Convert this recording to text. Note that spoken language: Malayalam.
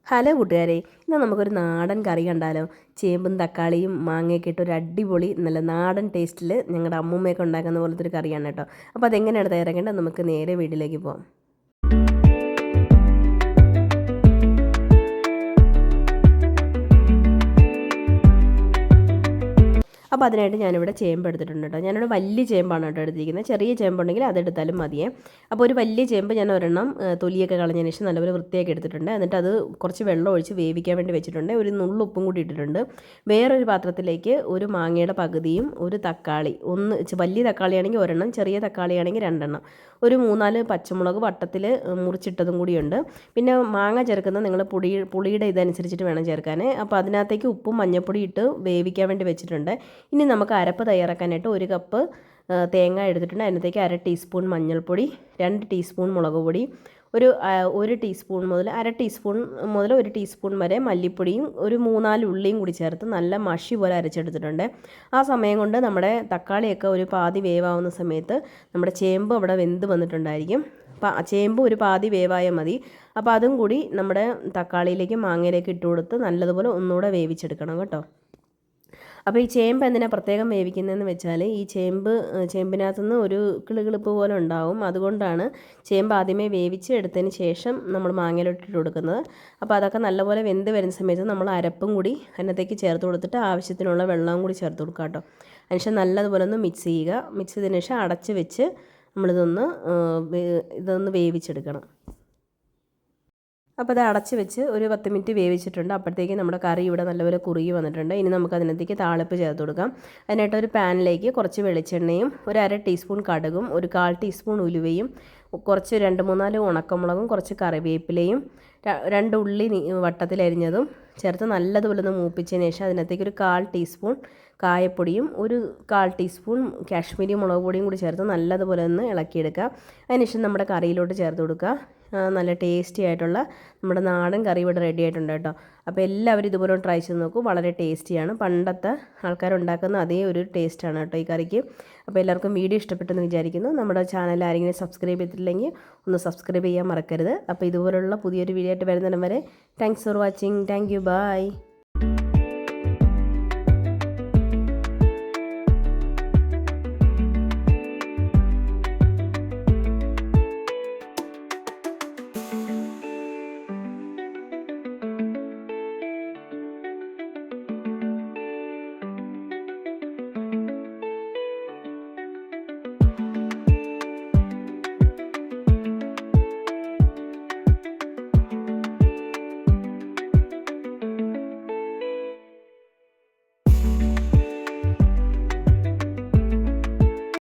ഹലോ കൂട്ടുകാരെ, ഇന്ന് നമുക്കൊരു നാടൻ കറി കണ്ടാലോ? ചേമ്പും തക്കാളിയും മാങ്ങയൊക്കെ ഇട്ട് ഒരു അടിപൊളി നല്ല നാടൻ ടേസ്റ്റിൽ ഞങ്ങളുടെ അമ്മൂമ്മയൊക്കെ ഉണ്ടാക്കുന്ന പോലത്തെ ഒരു കറിയാണ് കേട്ടോ. അപ്പോൾ അതെങ്ങനെയാണ് തയ്യാറാക്കേണ്ടത്? നമുക്ക് നേരെ വീട്ടിലേക്ക് പോകാം. അപ്പോൾ അതിനായിട്ട് ഞാനിവിടെ ചേമ്പ് എടുത്തിട്ടുണ്ട് കേട്ടോ. ഞാനിവിടെ വലിയ ചേമ്പാണ് കേട്ടോ എടുത്തിരിക്കുന്നത്. ചെറിയ ചേമ്പുണ്ടെങ്കിൽ അതെടുത്താലും മതിയേ. അപ്പോൾ ഒരു വലിയ ചേമ്പ് ഞാൻ ഒരെണ്ണം തൊലിയൊക്കെ കളഞ്ഞതിന് ശേഷം നല്ലപോലെ വൃത്തിയാക്കി എടുത്തിട്ടുണ്ട്. എന്നിട്ട് അത് കുറച്ച് വെള്ളം ഒഴിച്ച് വേവിക്കാൻ വേണ്ടി വെച്ചിട്ടുണ്ട്. ഒരു നുള്ളുപ്പും കൂടി ഇട്ടിട്ടുണ്ട്. വേറൊരു പാത്രത്തിലേക്ക് ഒരു മാങ്ങയുടെ പകുതിയും ഒരു തക്കാളി, വലിയ തക്കാളിയാണെങ്കിൽ ഒരെണ്ണം, ചെറിയ തക്കാളിയാണെങ്കിൽ രണ്ടെണ്ണം, ഒരു 3-4 പച്ചമുളക് വട്ടത്തിൽ മുറിച്ചിട്ടതും കൂടിയുണ്ട്. പിന്നെ മാങ്ങ ചേർക്കുന്നത് നിങ്ങൾ പുളിയുടെ ഇതനുസരിച്ചിട്ട് വേണം ചേർക്കാൻ. അപ്പോൾ അതിനകത്തേക്ക് ഉപ്പും മഞ്ഞൾപ്പൊടി ഇട്ട് വേവിക്കാൻ വേണ്ടി വെച്ചിട്ടുണ്ട്. ഇനി നമുക്ക് അരപ്പ് തയ്യാറാക്കാനായിട്ട് 1 കപ്പ് തേങ്ങ എടുത്തിട്ടുണ്ട്. അതിനകത്തേക്ക് 1/2 ടീസ്പൂൺ മഞ്ഞൾപ്പൊടി, 2 ടീസ്പൂൺ മുളക് പൊടി, ഒരു ടീസ്പൂൺ മുതൽ 1/2 ടീസ്പൂൺ മുതൽ 1 ടീസ്പൂൺ വരെ മല്ലിപ്പൊടിയും, ഒരു 3-4 ഉള്ളിയും കൂടി ചേർത്ത് നല്ല മഷി പോലെ അരച്ചെടുത്തിട്ടുണ്ട്. ആ സമയം കൊണ്ട് നമ്മുടെ തക്കാളിയൊക്കെ ഒരു പാതി വേവാവുന്ന സമയത്ത് നമ്മുടെ ചേമ്പ് അവിടെ വെന്ത് വന്നിട്ടുണ്ടായിരിക്കും. അപ്പോൾ ചേമ്പ് ഒരു പാതി വേവായാൽ മതി. അപ്പോൾ അതും കൂടി നമ്മുടെ തക്കാളിയിലേക്ക് മാങ്ങയിലേക്ക് ഇട്ട് കൊടുത്ത് നല്ലതുപോലെ ഒന്നുകൂടെ വേവിച്ചെടുക്കണം കേട്ടോ. അപ്പോൾ ഈ ചേമ്പ് എന്തിനാണ് പ്രത്യേകം വേവിക്കുന്നതെന്ന് വെച്ചാൽ, ഈ ചേമ്പിനകത്തുനിന്ന് ഒരു കിളുകിളുപ്പ് പോലെ ഉണ്ടാവും. അതുകൊണ്ടാണ് ചേമ്പ് ആദ്യമേ വേവിച്ച് എടുത്തതിന് ശേഷം നമ്മൾ മാങ്ങയിലോട്ടിട്ട് കൊടുക്കുന്നത്. അപ്പോൾ അതൊക്കെ നല്ലപോലെ വെന്ത് വരുന്ന സമയത്ത് നമ്മൾ അരപ്പും കൂടി അതിനകത്തേക്ക് ചേർത്ത് കൊടുത്തിട്ട് ആവശ്യത്തിനുള്ള വെള്ളവും കൂടി ചേർത്ത് കൊടുക്കുക കേട്ടോ. അതിനുശേഷം നല്ലതുപോലെ ഒന്ന് മിക്സ് ചെയ്യുക. മിക്സ് ചെയ്തതിന് ശേഷം അടച്ച് വെച്ച് ഇതൊന്ന് വേവിച്ചെടുക്കണം. അപ്പോൾ അത് അടച്ച് വെച്ച് ഒരു 10 മിനിറ്റ് വേവിച്ചിട്ടുണ്ട്. അപ്പോഴത്തേക്ക് നമ്മുടെ കറി ഇവിടെ നല്ലപോലെ കുറുകി വന്നിട്ടുണ്ട്. ഇനി നമുക്ക് അതിനകത്തേക്ക് താളിപ്പ് ചേർത്ത് കൊടുക്കാം. അതിനായിട്ട് ഒരു പാനിലേക്ക് കുറച്ച് വെളിച്ചെണ്ണയും, ഒരു 1/2 ടീസ്പൂൺ കടുകും, ഒരു 1/4 ടീസ്പൂൺ ഉലുവയും, കുറച്ച് 2-3-4 ഉണക്കമുളകും, കുറച്ച് കറിവേപ്പിലയും, 2 ഉള്ളി വട്ടത്തിലരിഞ്ഞതും ചേർത്ത് നല്ലതുപോലെ ഒന്ന് മൂപ്പിച്ചതിന് ശേഷം അതിനകത്തേക്ക് ഒരു 1/4 ടീസ്പൂൺ കായപ്പൊടിയും, ഒരു 1/4 ടീസ്പൂൺ കാശ്മീരി മുളക് പൊടിയും കൂടി ചേർത്ത് നല്ലതുപോലെ ഒന്ന് ഇളക്കിയെടുക്കുക. അതിനുശേഷം നമ്മുടെ കറിയിലോട്ട് ചേർത്ത് കൊടുക്കുക. നല്ല ടേസ്റ്റി ആയിട്ടുള്ള നമ്മുടെ നാടൻ കറി ഇവിടെ റെഡി ആയിട്ടുണ്ട് കേട്ടോ. അപ്പോൾ എല്ലാവരും ഇതുപോലെ ട്രൈ ചെയ്ത് നോക്കൂ. വളരെ ടേസ്റ്റിയാണ്. പണ്ടത്തെ ആൾക്കാരുണ്ടാക്കുന്ന അതേ ഒരു ടേസ്റ്റാണ് കേട്ടോ ഈ കറിക്ക്. അപ്പോൾ എല്ലാവർക്കും വീഡിയോ ഇഷ്ടപ്പെട്ടെന്ന് വിചാരിക്കുന്നു. നമ്മുടെ ചാനൽ ആരെങ്കിലും സബ്സ്ക്രൈബ് ചെയ്തിട്ടില്ലെങ്കിൽ ഒന്ന് സബ്സ്ക്രൈബ് ചെയ്യാൻ മറക്കരുത്. അപ്പോൾ ഇതുപോലുള്ള പുതിയൊരു വീഡിയോ ആയിട്ട് വരുന്നിടം വരെ thanks for watching. Thank you. By.